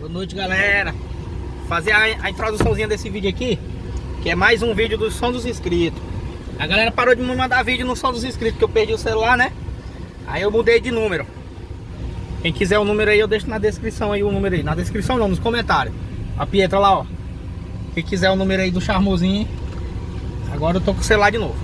Boa noite, galera. Fazer a introduçãozinha desse vídeo aqui, que é mais um vídeo do som dos inscritos. A galera parou de me mandar vídeo no som dos inscritos, que eu perdi o celular, né? Aí eu mudei de número. Quem quiser o número aí, eu deixo na descrição aí o número aí. Na descrição não, nos comentários. A Pietra lá, ó. Quem quiser o número aí do Charmosinho. Agora eu tô com o celular de novo.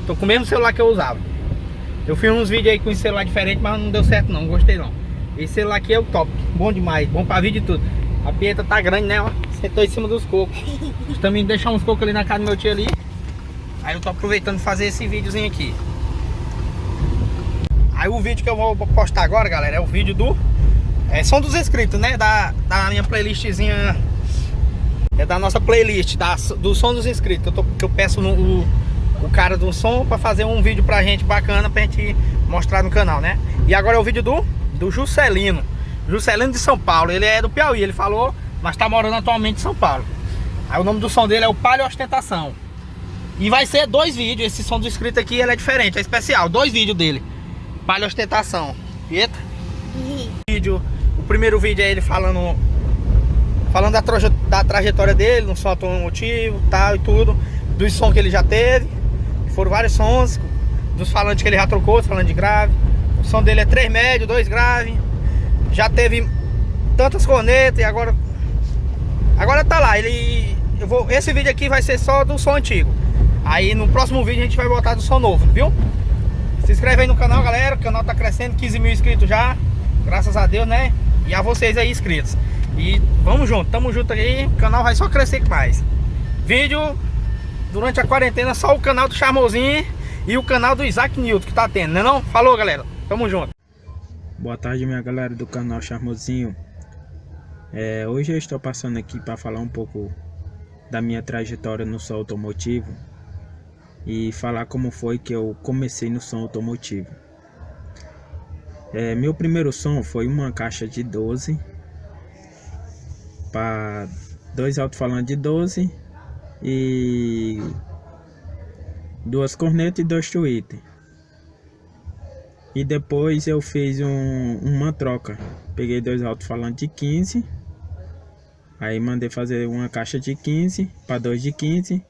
Tô com o mesmo celular que eu usava. Eu fiz uns vídeos aí com esse celular diferente, mas não deu certo não gostei não. Esse celular aqui é o top, bom demais, bom pra vídeo e tudo. A Pietra tá grande, né, ó. Sentou em cima dos cocos. Também deixar uns cocos ali na casa do meu tio ali. Aí eu tô aproveitando de fazer esse videozinho aqui. Aí o vídeo que eu vou postar agora, galera, é o vídeo do som dos inscritos, né? Da minha playlistzinha. É da nossa playlist, do som dos inscritos. Que eu peço o cara do som pra fazer um vídeo pra gente bacana, pra gente mostrar no canal, né? E agora é o vídeo do Juscelino. Juscelino de São Paulo. Ele é do Piauí, ele falou, mas tá morando atualmente em São Paulo. Aí o nome do som dele é o Palio Ostentação. E vai ser 2 vídeos. Esse som do inscrito aqui, ele é diferente, é especial. 2 vídeos dele. Palio Ostentação. Eita. O primeiro vídeo é ele falando da trajetória dele, no som automotivo, tal e tudo. Dos sons que ele já teve. Foram vários sons. Dos falantes que ele já trocou, dos falantes de grave. O som dele é 3 médio, 2 grave. Já teve tantas cornetas e agora tá lá. Esse vídeo aqui vai ser só do som antigo. Aí no próximo vídeo a gente vai botar do som novo, viu? Se inscreve aí no canal, galera. O canal tá crescendo, 15 mil inscritos já. Graças a Deus, né? E a vocês aí inscritos. E vamos junto, tamo junto aí. O canal vai só crescer mais. Vídeo durante a quarentena, só o canal do Charmosinho e o canal do Isaac Newton que tá tendo, né não? Falou, galera, tamo junto. Boa tarde, minha galera do canal Charmosinho. Hoje eu estou passando aqui para falar um pouco da minha trajetória no som automotivo e falar como foi que eu comecei no som automotivo. Meu primeiro som foi uma caixa de 12 para 2 alto-falantes de 12 e 2 cornetas e 2 tweeters. E depois eu fiz uma troca. Peguei 2 alto-falantes de 15. Aí mandei fazer uma caixa de 15 para 2 de 15.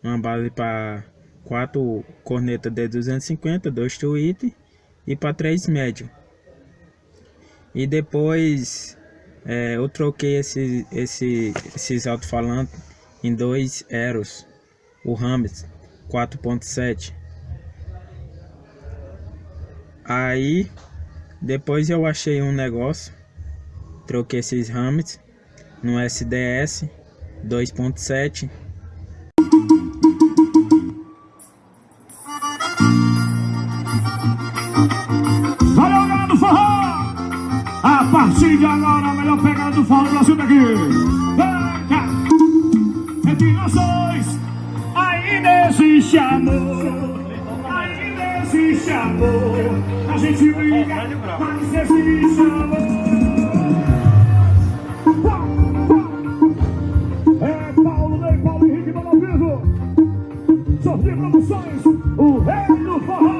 Uma base para 4 cornetas de 250, 2 tweeters e para 3 médio. E depois eu troquei esses alto-falantes em 2 Eros, o Hermes 4.7. Aí depois eu achei um negócio, troquei esses Hermes no SDS 2.7. Valeu, galera do forró! A partir de agora, a melhor pegada do forró do Brasil daqui. Vem cá! Entre nós dois, ainda existe amor. Ainda existe amor. A gente briga, mas existe amor. É Paulo Ney, Paulo Henrique, mano ao vivo. Sorteio Produções, o rei do forró.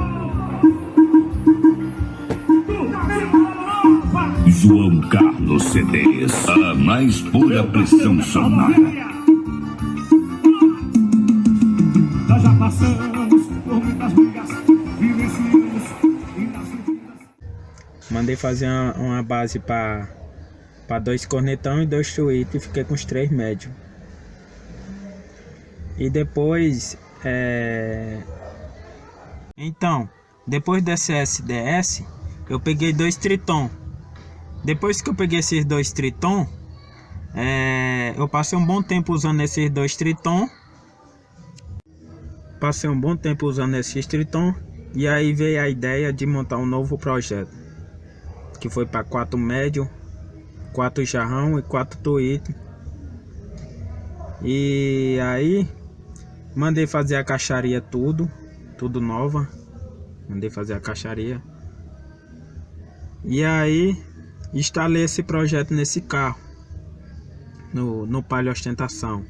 João Carlos CDs, a mais pura pressão sonora. Nós já passamos por muitas brigas, vivenciamos e nas vidas. Mandei fazer uma base para 2 cornetão e 2 tweets e fiquei com os 3 médios. E depois então, depois desse SDS, eu peguei 2 Triton. Depois que eu peguei esses 2 Triton, eu passei um bom tempo usando esses 2 Triton. E aí veio a ideia de montar um novo projeto, que foi para 4 médio, 4 jarrão e 4 tweet. E aí mandei fazer a caixaria tudo nova. Mandei fazer a caixaria. E aí instalei esse projeto nesse carro, no Palio Ostentação.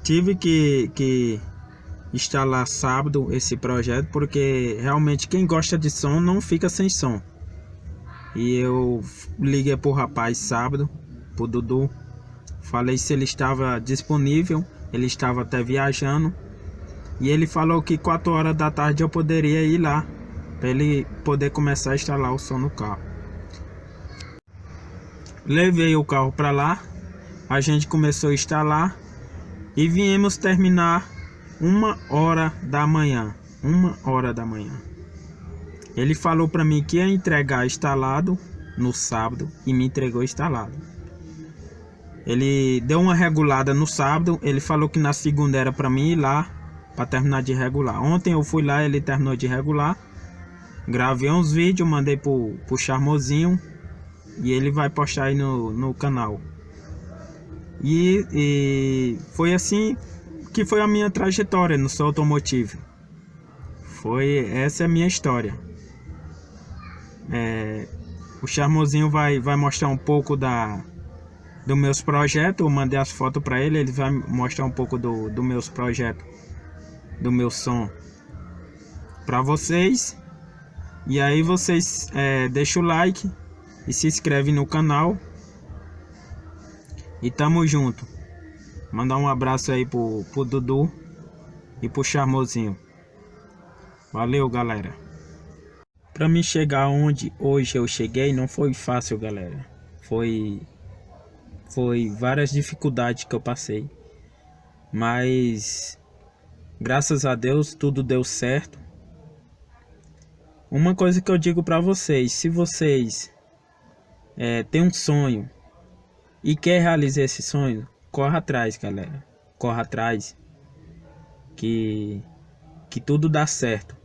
Tive que instalar sábado esse projeto, porque realmente quem gosta de som não fica sem som. E eu liguei pro rapaz sábado, pro Dudu. Falei se ele estava disponível. Ele estava até viajando. E ele falou que 4 horas da tarde eu poderia ir lá, para ele poder começar a instalar o som no carro. Levei o carro para lá. A gente começou a instalar. E viemos terminar 1h da manhã. 1h da manhã. Ele falou para mim que ia entregar instalado no sábado e me entregou instalado. Ele deu uma regulada no sábado. Ele falou que na segunda era para mim ir lá para terminar de regular. Ontem eu fui lá, ele terminou de regular. Gravei uns vídeos, mandei pro Charmosinho e ele vai postar aí no canal. E foi assim que foi a minha trajetória no Sou Automotivo. Essa é a minha história. O Charmosinho vai mostrar um pouco dos meus projetos. Eu mandei as fotos para ele. Ele vai mostrar um pouco dos meus projetos, do meu som para vocês. E aí vocês deixam o like e se inscrevem no canal. E tamo junto. Mandar um abraço aí pro Dudu e pro Charmosinho. Valeu, galera. Pra mim chegar onde hoje eu cheguei não foi fácil, galera. Foi várias dificuldades que eu passei. Mas graças a Deus tudo deu certo. Uma coisa que eu digo pra vocês: se vocês têm um sonho e quer realizar esse sonho, corra atrás, galera. Corra atrás, que tudo dá certo.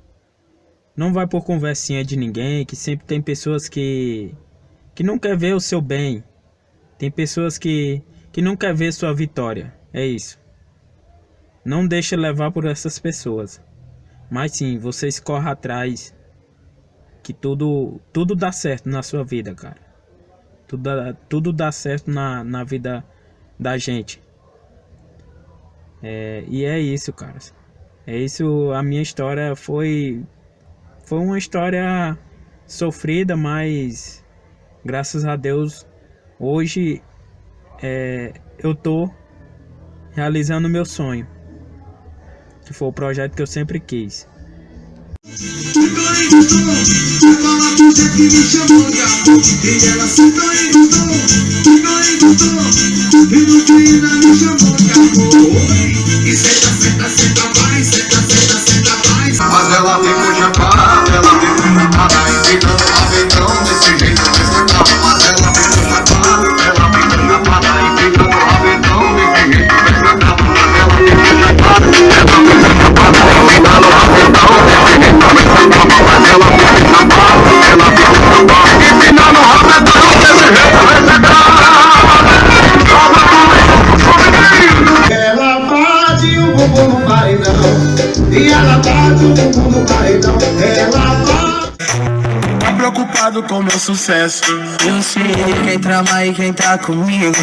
Não vai por conversinha de ninguém, que sempre tem pessoas que não quer ver o seu bem. Tem pessoas que não quer ver sua vitória. É isso. Não deixe levar por essas pessoas. Mas sim, vocês corram atrás, que tudo dá certo na sua vida, cara. Tudo dá certo na vida da gente. E é isso, cara. É isso. A minha história foi uma história sofrida, mas graças a Deus hoje eu tô realizando o meu sonho, que foi o projeto que eu sempre quis. Mas ela vem pro Japão, ela vem pro Japão, invitando rabetão desse jeito, mas ela vem pro Japão, ela vem pro Japão, invitando rabetão desse jeito, mas ela vem pro Japão, ela vem pro Japão, invitando rabetão desse jeito, mas ela vem pro Japão, ela vem pro Japão, invitando rabetão desse jeito, ela bate o bumbum no paredão, e ela bate o bumbum no paredão, ela bate. Tá preocupado com meu sucesso. Eu sei quem trama e quem tá comigo.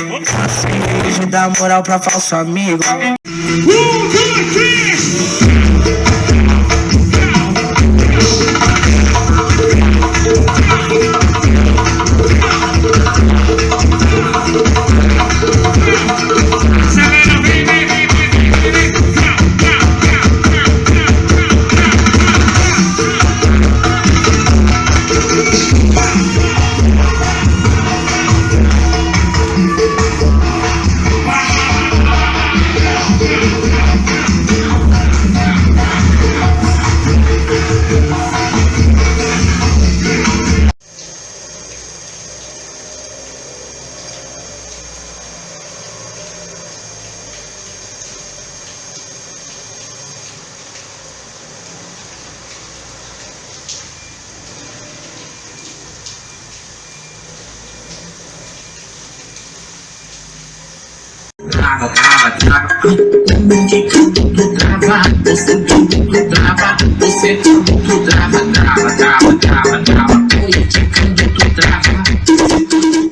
Sei de dar moral pra falso amigo. Trava, trava, trava. Tu trava, você tu trava, você tu trava, trava, trava, trava, trava. Politicando, tu trava,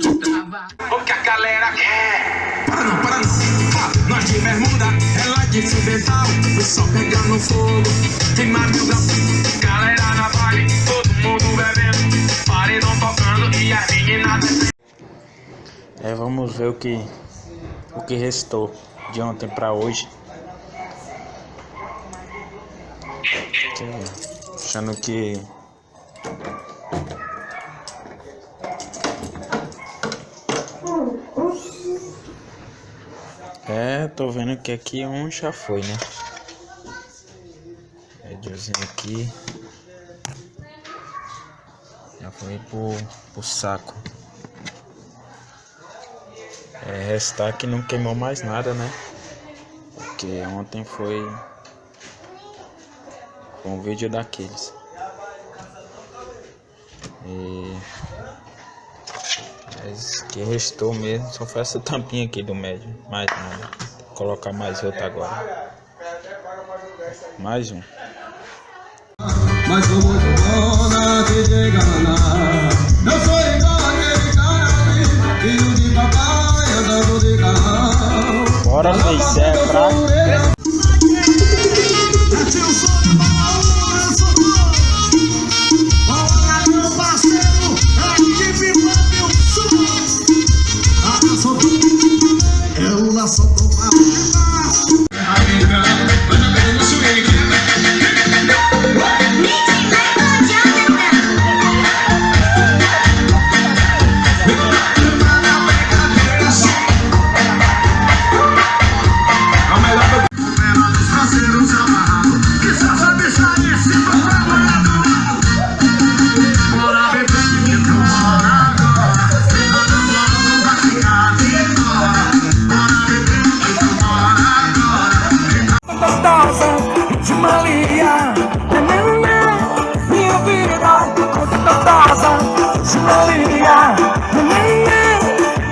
tu trava. O que a galera quer? Para não, nós de bermuda, ela de fibretal, o sol pegando fogo, tem mais mil graus. Galera na vibe, todo mundo bebendo, paredão tocando e Vamos ver o que restou de ontem para hoje. Achando que tô vendo que aqui um já foi, né? Médiozinho aqui já foi pro saco. Restar que não queimou mais nada, né? Porque ontem foi um vídeo daqueles. Mas que restou mesmo só foi essa tampinha aqui do médio. Mais nada. Vou colocar mais outro agora. Mais um. Mas sou muito bom na DJ Guaraná. Eu sou igual aquele cara ali, filho de papai andando de carrão. Bora, filho, cê é fraco.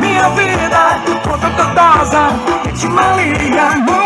Minha vida, conta toda, de Maria.